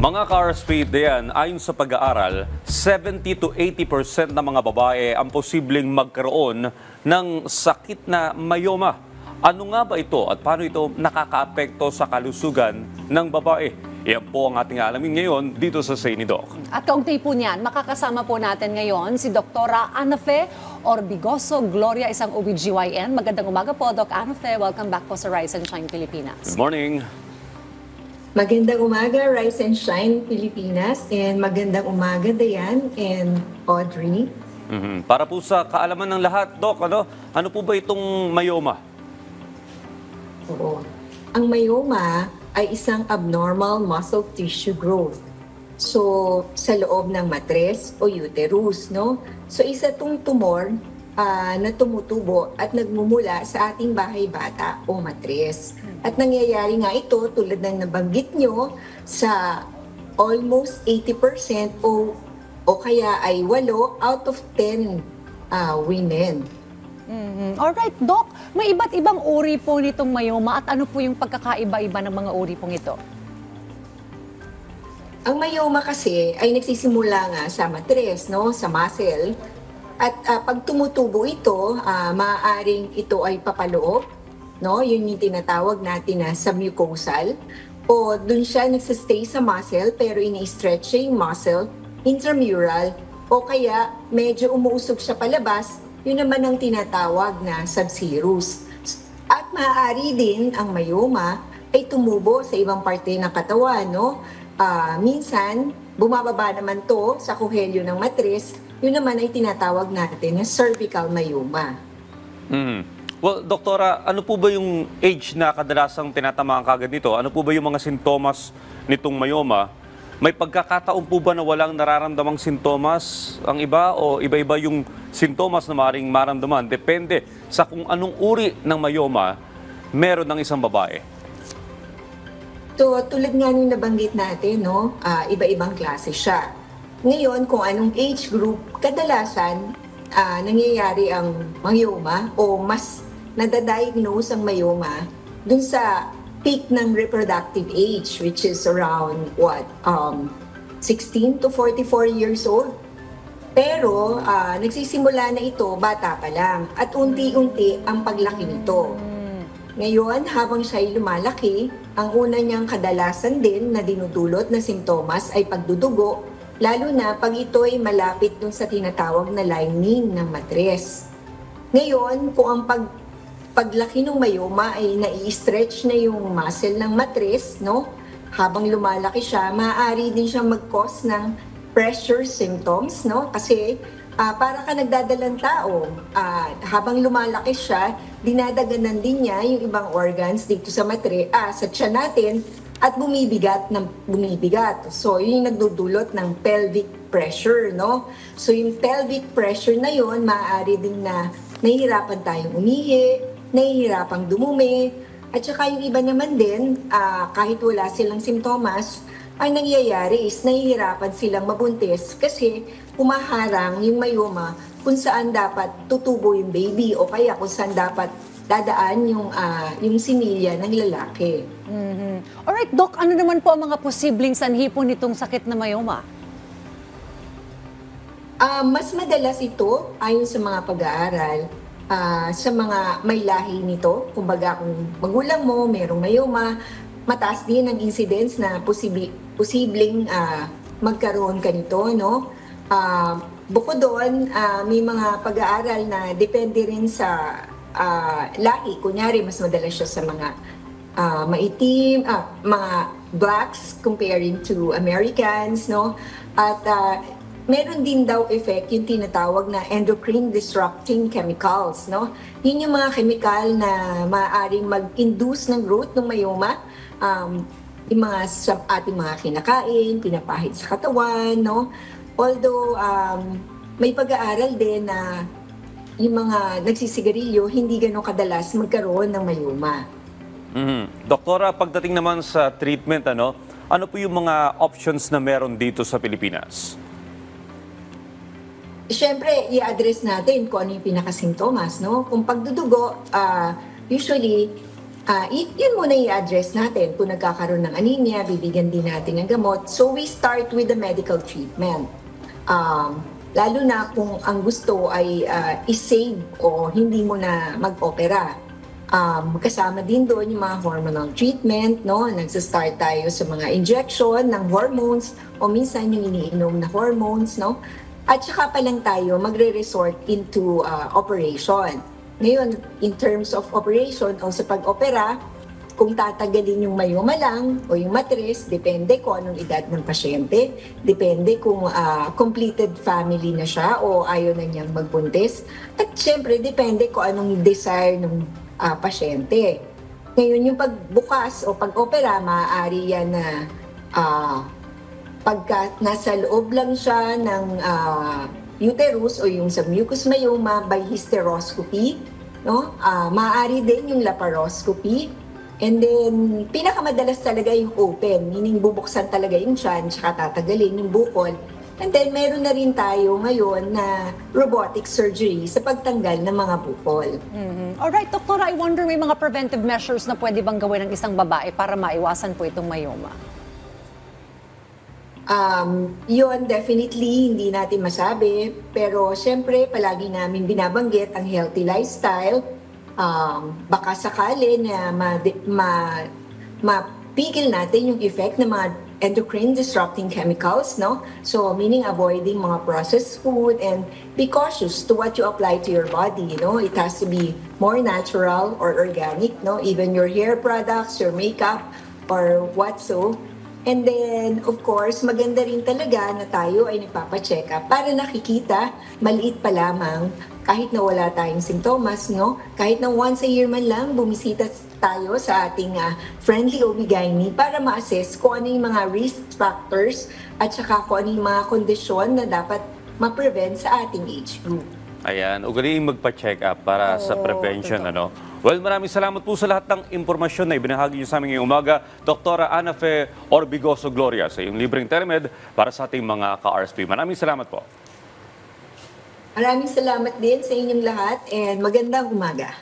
Mga ka-RSP, Dayan, ayon sa pag-aaral, 70 to 80% ng mga babae ang posibleng magkaroon ng sakit na myoma. Ano nga ba ito at paano ito nakakaapekto sa kalusugan ng babae? Yan po ang ating alamin ngayon dito sa Say ni Doc. At kaunti po niyan, makakasama po natin ngayon si Dr. Anafe Orbigoso Gloria, isang OBGYN. Magandang umaga po, Doc Anafe. Welcome back po sa Rise and Shine Pilipinas. Good morning. Magandang umaga, Rise and Shine Pilipinas, and magandang umaga, Dayan and Audrey. Para po sa kaalaman ng lahat, Doc, ano po ba itong myoma? Oo. Ang myoma ay isang abnormal muscle tissue growth. So, sa loob ng matres o uterus, no? So, isa itong tumor na tumutubo at nagmumula sa ating bahay bata o matres. At nangyayari nga ito, tulad ng nabanggit nyo, sa almost 80% o kaya ay 8 out of 10 women. Alright, Doc, may iba't ibang uri po nitong myoma at ano po yung pagkakaiba-iba ng mga uri pong ito? Ang myoma kasi ay nagsisimula nga sa matres, no, sa muscle. At pag tumutubo ito, maaaring ito ay papaloob, no? Yun yung tinatawag natin na submucosal. O dun siya nagsistay sa muscle pero ini-stretch siya yung muscle, intramural, o kaya medyo umuusog siya palabas, yun naman ang tinatawag na subserous. At maaari din ang myoma ay tumubo sa ibang parte ng katawan, no? Minsan, bumababa naman to sa kuhelyo ng matres, yun naman ay tinatawag natin na cervical myoma. Well, Doktora, ano po ba yung age na kadalasang tinatamaan kagad nito? Ano po ba yung mga sintomas nitong myoma? May pagkakataon po ba na walang nararamdamang sintomas ang iba o iba-iba yung sintomas na maaaring maramdaman? Depende sa kung anong uri ng myoma meron ng isang babae. So, tulad nga nung nabanggit natin, no, iba-ibang klase siya. Ngayon, kung anong age group, kadalasan nangyayari ang myoma o mas nadadiagnose ang myoma dun sa peak ng reproductive age, which is around 16 to 44 years old. Pero nagsisimula na ito bata pa lang at unti-unti ang paglaki nito. Ngayon, habang siya'y lumalaki, ang una niyang kadalasan din na dinudulot na sintomas ay pagdudugo, lalo na pag ito ay malapit dun sa tinatawag na lining ng matres. Ngayon, kung ang paglaki ng myoma ay nai-stretch na yung muscle ng matres, no? Habang lumalaki siya, maaari din siyang mag-cause ng pressure symptoms, no? Kasi para ka nagdadalang tao, habang lumalaki siya, dinadaganan din niya yung ibang organs dito sa sa tiyan natin at bumibigat. So, yun yung nagdudulot ng pelvic pressure, no? So, yung pelvic pressure na yun, maaari din na nahihirapan tayong umihi, nahihirapang dumumi, at saka yung iba naman din, kahit wala silang simptomas, ang nangyayari is nahihirapan silang mabuntis kasi humaharang yung myoma kung saan dapat tutubo yung baby o kaya kung saan dapat dadaan yung similya ng lalaki. Alright, Doc, ano naman po ang mga posibleng sanhi po nitong sakit na myoma? Mas madalas ito, ayon sa mga pag-aaral, sa mga may lahi nito, kumbaga kung magulang mo, mayroong myoma, mataas din ang incidence na posibleng magkaroon ka nito, no? Bukod doon, may mga pag-aaral na depende rin sa lahi. Kunyari, mas madalas siya sa mga maitim, mga blacks comparing to Americans, no? At meron din daw effect yung tinatawag na endocrine disrupting chemicals, no? Yun yung mga chemical na maaaring mag-induce ng growth ng myoma, yung mga sa ating mga kinakain, pinapahid sa katawan, no? Although may pag-aaral din na yung mga nagsisigarilyo hindi ganun kadalas magkaroon ng myoma. Doktora, pagdating naman sa treatment, ano po yung mga options na meron dito sa Pilipinas? Siyempre, i-address natin kung ano yung pinakasintomas, no? Kung pagdudugo, usually, yun muna i-address natin. Kung nagkakaroon ng anemia, bibigyan din natin ng gamot. So we start with the medical treatment. Lalo na kung ang gusto ay i-save o hindi mo na mag-opera. Kasama din doon yung mga hormonal treatment, no? Nagsa-start tayo sa mga injection ng hormones o minsan yung iniinom na hormones, no? At saka pa lang tayo magre-resort into operation. Ngayon, in terms of operation o sa pag-opera, kung tatagalin yung mayoma lang o yung matres, depende kung anong edad ng pasyente, depende kung completed family na siya o ayaw na niyang magbuntis, at syempre depende kung anong desire ng pasyente. Ngayon, yung pagbukas o pag-opera, maaari yan na pagka nasa loob lang siya ng uterus o yung sa mucous myoma by hysteroscopy, no? Maaari din yung laparoscopy. And then, pinakamadalas talaga yung open, meaning bubuksan talaga yung tiyan, tsaka tatagalin yung bukol. And then, meron na rin tayo ngayon na robotic surgery sa pagtanggal ng mga bukol. Alright, Doktora, I wonder may mga preventive measures na pwede bang gawin ng isang babae para maiwasan po itong myoma? Yun, definitely, hindi natin masabi. Pero syempre, palagi namin binabanggit ang healthy lifestyle. Baka sakali na mapigil natin yung effect ng mga endocrine disrupting chemicals, no? So, meaning avoiding mga processed food and be cautious to what you apply to your body, no? It has to be more natural or organic, no? Even your hair products, your makeup, or what so. And then, of course, maganda rin talaga na tayo ay nagpapacheck up para nakikita, maliit pa lamang, kahit na wala tayong sintomas, no? Kahit na once a year man lang, bumisita tayo sa ating friendly OB-GYN para ma-assess kung ano yung mga risk factors at saka kung ano yung mga kondisyon na dapat ma-prevent sa ating age group. Ayan, ugaliin magpa-check up para sa prevention, ano? Well, maraming salamat po sa lahat ng impormasyon na ibinahagi niyo sa amin ngayong umaga, Dr. Ana Fe Orbigoso Gloria, sa iyong libreng telemed para sa ating mga ka-RSP. Maraming salamat po. Maraming salamat din sa inyong lahat and magandang umaga.